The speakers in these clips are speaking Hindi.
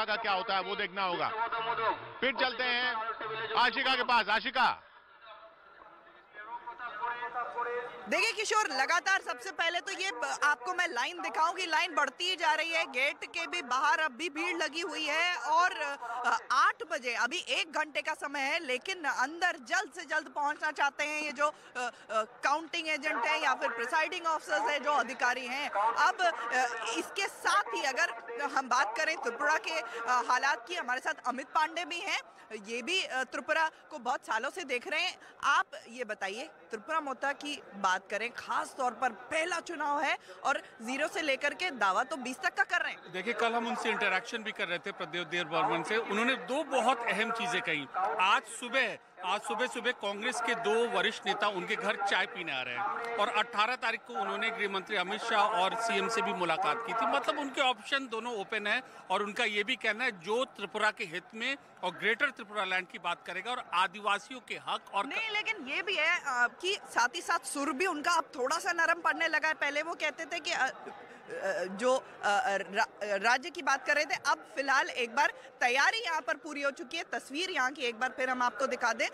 मोता का क्या होता है वो देखना होगा। फिर चलते हैं आशिका के पास। आशिका, देखिए किशोर, लगातार सबसे पहले तो ये आपको मैं लाइन दिखाऊंगी, लाइन बढ़ती ही जा रही है। गेट के भी बाहर अब भी भीड़ लगी हुई है और 8 बजे, अभी 1 घंटे का समय है, लेकिन अंदर जल्द से जल्द पहुंचना चाहते हैं ये जो काउंटिंग एजेंट है या फिर प्रिसाइडिंग ऑफिसर्स है, जो अधिकारी हैं। अब इसके साथ ही अगर हम बात करें त्रिपुरा के हालात की, हमारे साथ अमित पांडे भी हैं, ये भी त्रिपुरा को बहुत सालों से देख रहे हैं। आप ये बताइए, त्रिपुरा मोता की बात करें, खास तौर पर पहला चुनाव है और 0 से लेकर के दावा तो 20 तक का कर रहे हैं। देखिए, कल हम उनसे इंटरेक्शन भी कर रहे थे, प्रद्योत देबबर्मन से। उन्होंने 2 बहुत अहम चीजें कही। आज सुबह कांग्रेस के 2 वरिष्ठ नेता उनके घर चाय पीने आ रहे हैं और 18 तारीख को उन्होंने गृह मंत्री अमित शाह और सीएम से भी मुलाकात की थी। मतलब उनके ऑप्शन दोनों ओपन है और उनका ये भी कहना है जो त्रिपुरा के हित में और ग्रेटर त्रिपुरा लैंड की बात करेगा और आदिवासियों के हक और नहीं, लेकिन ये भी है कि साथ ही साथ सुर भी उनका अब थोड़ा सा नरम पड़ने लगा है। पहले वो कहते थे कि जो राज्य की बात कर रहे थे, अब फिलहाल एक बार तैयारी यहाँ पर पूरी हो चुकी है। तस्वीर यहाँ की एक बार फिर हम आपको दिखा दें।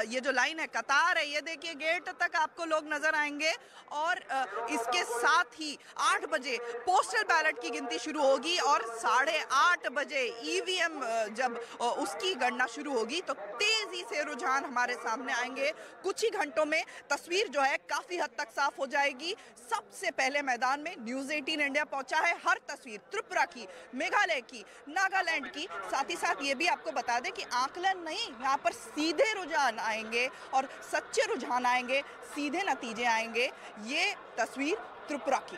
ये जो लाइन है, कतार है, ये देखिए गेट तक आपको लोग नजर आएंगे और इसके साथ ही 8 बजे पोस्टल बैलेट की गिनती शुरू होगी और 8:30 बजे ईवीएम जब उसकी गणना शुरू होगी तो तेजी से रुझान हमारे सामने आएंगे। कुछ ही घंटों में तस्वीर जो है काफी हद तक साफ हो जाएगी। सबसे पहले मैदान में न्यूज़ 18 इंडिया पहुंचा है। हर तस्वीर त्रिपुरा की, मेघालय की, नागालैंड की, साथ ही साथ ये भी आपको बता दें कि आकलन नहीं, यहाँ पर सीधे रुझान आएंगे और सच्चे रुझान आएंगे, सीधे नतीजे आएंगे। ये तस्वीर त्रिपुरा की।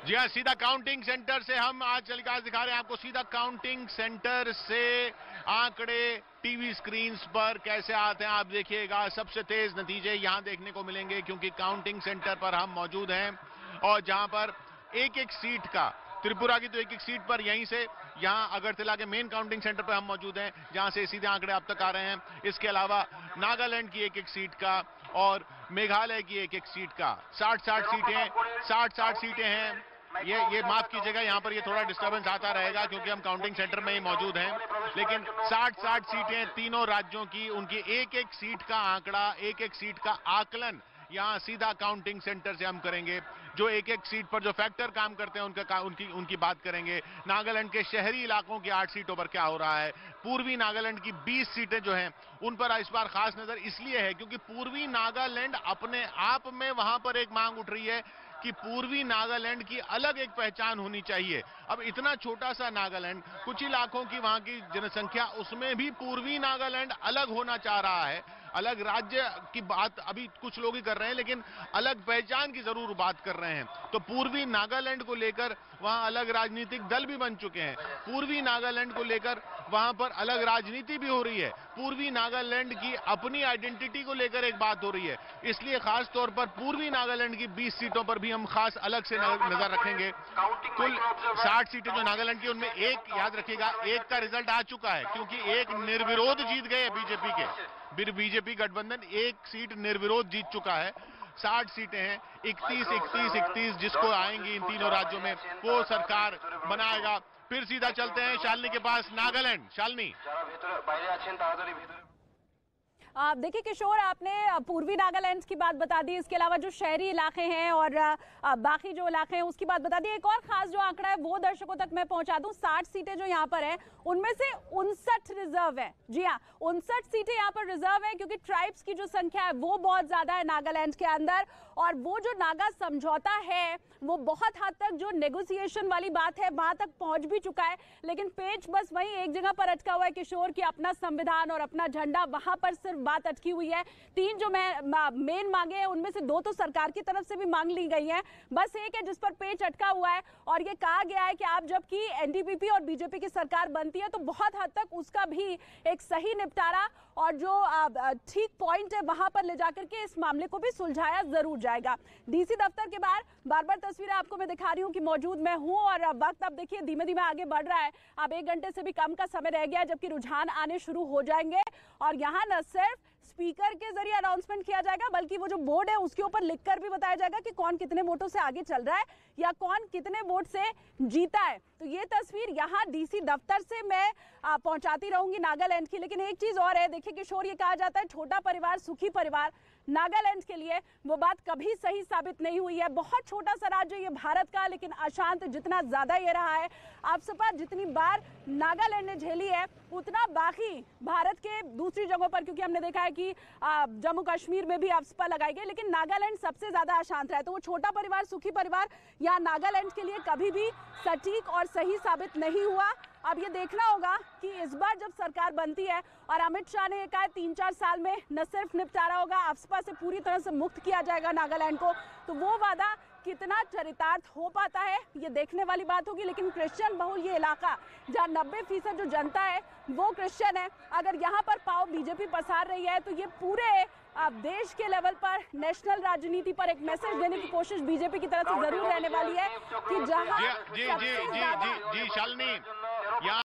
जी हाँ, सीधा काउंटिंग सेंटर से हम आज टेलीकास्ट दिखा रहे हैं आपको। सीधा काउंटिंग सेंटर से आंकड़े टीवी स्क्रीन पर कैसे आते हैं आप देखिएगा। सबसे तेज नतीजे यहां देखने को मिलेंगे क्योंकि काउंटिंग सेंटर पर हम मौजूद हैं और जहां पर एक सीट का, त्रिपुरा की तो एक सीट पर यहीं से, यहां अगरतला के मेन काउंटिंग सेंटर पर हम मौजूद हैं जहां से सीधे आंकड़े आप तक आ रहे हैं। इसके अलावा नागालैंड की एक सीट का और मेघालय की एक सीट का 60-60 सीटें हैं। ये माफ कीजिएगा, यहाँ पर ये थोड़ा डिस्टर्बेंस आता रहेगा क्योंकि हम काउंटिंग सेंटर में ही मौजूद हैं, लेकिन 60-60 सीटें तीनों राज्यों की, उनकी एक सीट का आंकड़ा, एक सीट का आकलन यहाँ सीधा काउंटिंग सेंटर से हम करेंगे। जो एक सीट पर जो फैक्टर काम करते हैं उनकी बात करेंगे। नागालैंड के शहरी इलाकों की 8 सीटों पर क्या हो रहा है। पूर्वी नागालैंड की 20 सीटें जो हैं उन पर इस बार खास नजर इसलिए है क्योंकि पूर्वी नागालैंड अपने आप में वहां पर एक मांग उठ रही है कि पूर्वी नागालैंड की अलग एक पहचान होनी चाहिए। अब इतना छोटा सा नागालैंड, कुछ इलाकों की वहां की जनसंख्या, उसमें भी पूर्वी नागालैंड अलग होना चाह रहा है। अलग राज्य की बात अभी कुछ लोग ही कर रहे हैं, लेकिन अलग पहचान की जरूर बात कर रहे हैं। तो पूर्वी नागालैंड को लेकर वहां अलग राजनीतिक दल भी बन चुके हैं। पूर्वी नागालैंड को लेकर वहां पर अलग राजनीति भी हो रही है। पूर्वी नागालैंड की अपनी आइडेंटिटी को लेकर एक बात हो रही है। इसलिए खास तौर पर पूर्वी नागालैंड की 20 सीटों पर भी हम खास अलग से नजर रखेंगे। कुल 60 सीटें जो नागालैंड की, उनमें एक, याद रखिएगा, एक का रिजल्ट आ चुका है क्योंकि एक निर्विरोध जीत गए बीजेपी के। बीजेपी गठबंधन एक सीट निर्विरोध जीत चुका है। 60 सीटें हैं, 31 जिसको आएंगी इन तीनों राज्यों में वो सरकार बनाएगा। फिर सीधा चलते हैं शालिनी के पास, नागालैंड। शालिनी, देखिए किशोर, आपने पूर्वी नागालैंड की बात बता दी, इसके अलावा जो शहरी इलाके हैं और बाकी जो इलाके हैं उसकी बात बता दी। एक और खास जो आंकड़ा है वो दर्शकों तक मैं पहुंचा दूं। 60 सीटें जो यहाँ पर हैं उनमें से 59 रिजर्व है। जी हाँ, 59 सीटें यहाँ पर रिजर्व है क्योंकि ट्राइब्स की जो संख्या है वो बहुत ज्यादा है नागालैंड के अंदर। और वो जो नागा समझौता है वो बहुत हद तक जो नेगोशिएशन वाली बात है वहां तक पहुंच भी चुका है, लेकिन पेच बस वहीं एक जगह पर अटका हुआ है किशोर, की अपना संविधान और अपना झंडा, वहां पर सिर्फ बात अटकी हुई है। 3 जो मेन मांगे हैं उनमें से 2 तो सरकार की तरफ से भी मांग ली गई हैं, बस एक है जिस पर पेच अटका हुआ है। और ये कहा गया है कि आप जबकि एनडीपीपी और बीजेपी की सरकार बनती है तो बहुत हद तक उसका भी एक सही निपटारा और जो ठीक पॉइंट है वहां पर ले जाकर के इस मामले को भी सुलझाया जरूर जाएगा। डीसी दफ्तर के बाहर बार तस्वीरें आपको मैं दिखा रही हूँ कि मौजूद मैं हूँ और वक्त अब देखिए धीमे धीमे आगे बढ़ रहा है। अब 1 घंटे से भी कम का समय रह गया जबकि रुझान आने शुरू हो जाएंगे। और यहाँ न सिर्फ सिर्फ स्पीकर के जरिए अनाउंसमेंट किया जाएगा, बल्कि वो जो बोर्ड है उसके ऊपर लिखकर भी बताया जाएगा कि कौन कितने वोटों से आगे चल रहा है या कौन कितने वोट से जीता है। तो ये तस्वीर यहाँ डीसी दफ्तर से मैं पहुंचाती रहूंगी नागालैंड की। लेकिन एक चीज और है, देखिए किशोर, ये कहा जाता है छोटा परिवार सुखी परिवार, नागालैंड के लिए वो बात कभी सही साबित नहीं हुई है। बहुत छोटा सा राज्य ये भारत का, लेकिन अशांत जितना ज्यादा ये रहा है, आपसपा जितनी बार नागालैंड ने झेली है उतना बाकी भारत के दूसरी जगहों पर, क्योंकि हमने देखा है कि जम्मू कश्मीर में भी आपसपा लगाई गई, लेकिन नागालैंड सबसे ज्यादा अशांत रहा है। तो वो छोटा परिवार सुखी परिवार यहाँ नागालैंड के लिए कभी भी सटीक और सही साबित नहीं हुआ। अब ये देखना होगा कि इस बार जब सरकार बनती है और अमित शाह ने कहा 3-4 साल में न सिर्फ निपटारा होगा, आपसपा से पूरी तरह से मुक्त किया जाएगा नागालैंड को, तो वो वादा कितना चरितार्थ हो पाता है ये देखने वाली बात होगी। लेकिन क्रिश्चियन बहुल ये इलाका जहाँ 90% जो जनता है वो क्रिश्चियन है, अगर यहाँ पर पाव बीजेपी पसार रही है तो ये पूरे देश के लेवल पर नेशनल राजनीति पर एक मैसेज देने की कोशिश बीजेपी की तरफ से जरूर रहने वाली है कि जहाँ जी शालिनी,